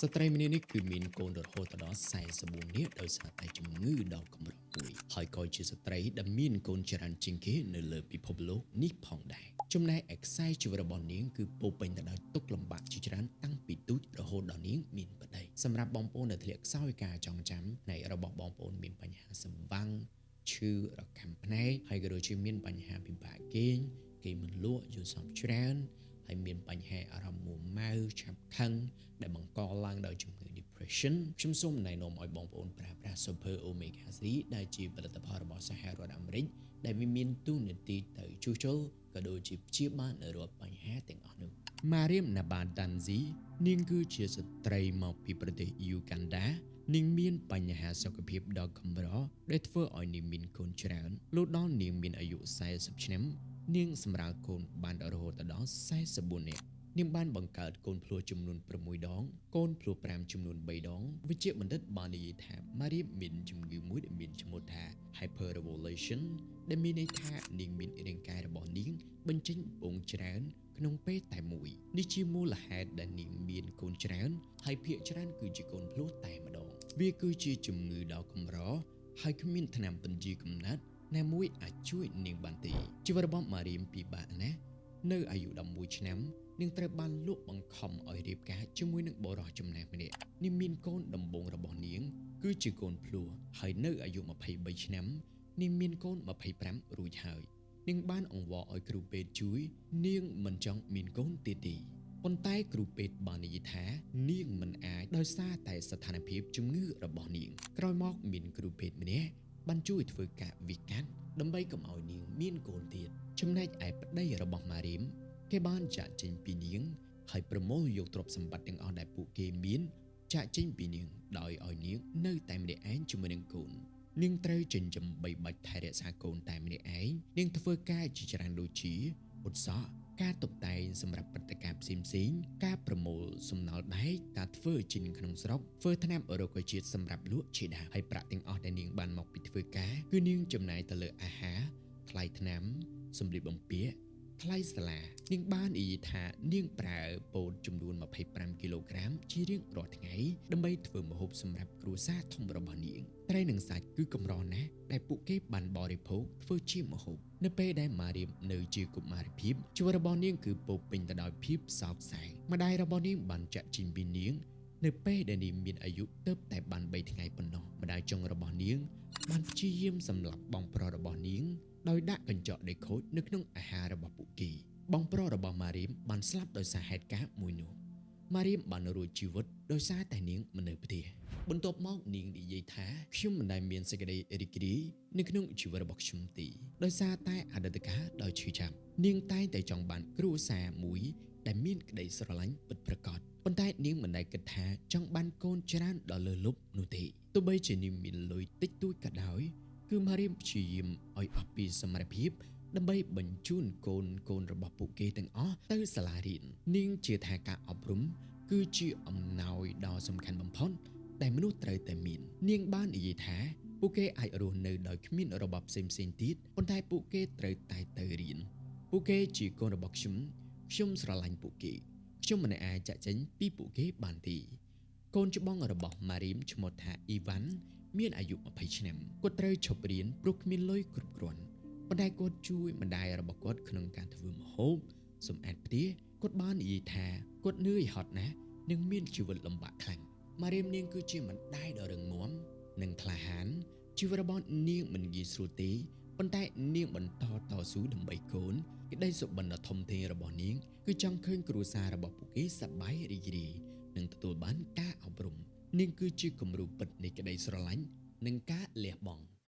ស្ត្រីម្នាក់នេះគឺមានកូនរហូតដល់44នាក់ដោយសារតែជំងឺដ៏កម្រមួយហើយក៏ជាស្ត្រីដែលមានកូនច្រើនជាងគេនៅលើពិភពលោកនេះផងដែរចំណែកឯខ្សែជីវិតរបស់នាងគឺពោរពេញទៅដោយទុក្ខលំបាកជាច្រើនតាំងពីទូចរហូតដល់នាងមានប្តីសម្រាប់បងប្អូនដែលធ្លាក់ខ្សោយការចងចាំផ្នែករបស់បងប្អូនមានបញ្ហាសម្បាំងឈឺរកាំភ្នែកហើយក៏ដូចជាមានបញ្ហាពិបាកគេមិនលក់យល់សប្តិច្រើនហើយមានបញ្ហាអារម្មណ៍មួម៉ៅឆាប់ខឹងដែលបង្កឡើងដោយជំងឺ depression ខ្ញុំសូមណែនាំឲ្យបងប្អូនប្រើប្រាស់ Super Omega 3ដែលជាផលិតផលរបស់សហរដ្ឋអាមេរិកដែលវាមានទូនាទីទៅជួសជុលក៏ដូចជាព្យាបាលនៅរាល់បញ្ហាទាំងអស់នោះ Mariam Nabadanzi នាងគឺជាស្ត្រីមកពីប្រទេសយូហ្គាន់ដានាងមានបញ្ហាសុខភាពដ៏កម្រដែលធ្វើឲ្យនាងមានកូនច្រើនលុះដល់នាងមានអាយុ40ឆ្នាំនាងសម្រាលកូនបានរហូតដល់44នាក់នាងបានបង្កើតកូនភ្លោះចំនួន6ដងកូនភ្លោះ5ចំនួន3ដងវិជ្ជបណ្ឌិតបាននិយាយថា Mariam មានជំងឺមួយដែលមានឈ្មោះថា hyperrevolution ដែលមានន័យថានាងមានរាងកាយរបស់នាងបញ្ចេញពងច្រើនក្នុងពេលតែមួយនេះជាមូលហេតុដែលនាងមានកូនច្រើនហើយភាគច្រើនគឺជាកូនភ្លោះតែម្ដងវាគឺជាជំងឺដ៏កម្រហើយគ្មានថ្នាំបញ្ជាកំណត់ណាមួយអាចជួយនាងបានទេជីវិតរបស់ Mariam ពិបាកណាស់នៅអាយុ11ឆ្នាំនាងត្រូវបានលក់បង្ខំឲ្យរៀបការជាមួយនឹងបុរសចំណាស់ម្នាក់នាងមានកូនដំបូងរបស់នាងគឺជាកូនភ្លោះហើយនៅអាយុ23ឆ្នាំនាងមានកូន25រួចហើយនាងបានអង្វរឲ្យគ្រូពេទ្យជួយនាងមិនចង់មានកូនទៀតទេប៉ុន្តែគ្រូពេទ្យបាននិយាយថានាងមិនអាចដោយសារតែស្ថានភាពជំងឺរបស់នាងក្រោយមកមានគ្រូពេទ្យម្នាក់បានជួយធ្វើការវិកាត់ដើម្បីកុំឲ្យនាងមានកូនទៀតចំណែកឯប្តីរបស់ Mariam គេបានចាក់ចេញពីនាងហើយប្រមូលយកទ្រព្យសម្បត្តិទាំងអស់ដែលពួកគេមានចាក់ចេញពីនាងដោយឲ្យនាងនៅតែម្នាក់ឯងជាមួយនឹងកូននាងត្រូវចិញ្ចឹមបីបាច់ថែរក្សាកូនតែម្នាក់ឯងនាងធ្វើការជាច្រើនដូចជាឧស្សាហ៍ការតុបតែងសម្រាប់ព្រឹត្តិការណ៍ផ្សេងៗការប្រមូលសំណល់ដែកការធ្វើជីនក្នុងស្រុកធ្វើថ្នាំរុក្ខជាតិសម្រាប់លក់ជាដើមហើយប្រាក់ទាំងអស់ដែលនាងបានមកពីធ្វើការគឺនាងចំណាយទៅលើអាហារថ្លៃថ្នាំសម្លៀកបំពាក់ថ្លៃសាលានាងបាននិយាយថានាងប្រើពោតចំនួន25គីឡូក្រាមជារៀងរាល់ថ្ងៃដើម្បីធ្វើម្ហូបសម្រាប់គ្រួសារធំរបស់នាងត្រីនិងសាច់គឺកម្រណាស់ដែលពួកគេបានបរិភោគធ្វើជាម្ហូបនៅពេលដែល Mariam នៅជាកុមារភាពជីវិតរបស់នាងគឺពោរពេញទៅដោយភាពសោកសៅម្ដាយរបស់នាងបានចាក់ចេញពីនាងនៅពេលដែលនាងមានអាយុទើបតែបាន3ថ្ងៃប៉ុណ្ណោះម្ដាយចុងរបស់នាងបានព្យាយាមសម្លាប់បងប្រុសរបស់នាងដោយដាក់កញ្ចក់ដីខូចនៅក្នុងអាហាររបស់ពួកគេបងប្រុសរបស់ Mariam បានស្លាប់ដោយសារហេតុការណ៍មួយនោះ Mariam បានរួចជីវិតដោយសារតែនាងមិននៅផ្ទះបន្ទាប់មកនាងនិយាយថាខ្ញុំមិនដែលមានសេចក្តីរីករាយនៅក្នុងជីវិតរបស់ខ្ញុំទេដោយសារតែអតីតកាលដោយឈឺចាប់នាងតែងតែចង់បានគ្រួសារមួយដែលមានក្តីស្រឡាញ់ពិតប្រាកដប៉ុន្តែនាងមិនដែលគិតថាចង់បានកូនច្រើនដល់លើលប់នោះទេទោះបីជានាងមានលុយតិចតួចក៏ដោយគឺ Mariam ព្យាយាមឲ្យអស់ពីសមត្ថភាពដើម្បីបញ្ជូនកូនរបស់ពួកគេទាំងអស់ទៅសាលារៀននាងជឿថាការអប់រំគឺជាអំណោយដ៏សំខាន់បំផុតដែលមនុស្សត្រូវតែមាននាងបាននិយាយថាពួកគេអាចរស់នៅដោយគ្មានរបបផ្សេងទៀតប៉ុន្តែពួកគេត្រូវតែទៅរៀនពួកគេជាកូនរបស់ខ្ញុំស្រឡាញ់ពួកគេខ្ញុំមិនអាចចាក់ចេញពីពួកគេបានទេកូនច្បងរបស់ Mariam ឈ្មោះថា Ivan មានអាយុ20ឆ្នាំគាត់ត្រូវឈប់រៀនព្រោះគ្មានលុយគ្រប់គ្រាន់ប៉ុន្តែគាត់ជួយម្ដាយរបស់គាត់ក្នុងការធ្វើម្ហូបសម្អាតផ្ទះគាត់បាននិយាយថាគាត់នឿយហត់ណាស់និងមានជីវិតលំបាកខ្លាំង Mariam នាងគឺជាម្ដាយដ៏រឹងមាំនិងក្លាហានជីវិតរបស់នាងមិនងាយស្រួលទេប៉ុន្តែនាងបន្តតស៊ូដើម្បីកូនក្តីសុបិនដ៏ធំធេងរបស់នាងគឺចង់ឃើញគ្រួសាររបស់ពួកគេសប្បាយរីករាយនិងទទួលបានការអប់រំនាងគឺជាគំរូពិតនៃក្តីស្រឡាញ់និងការលះបង់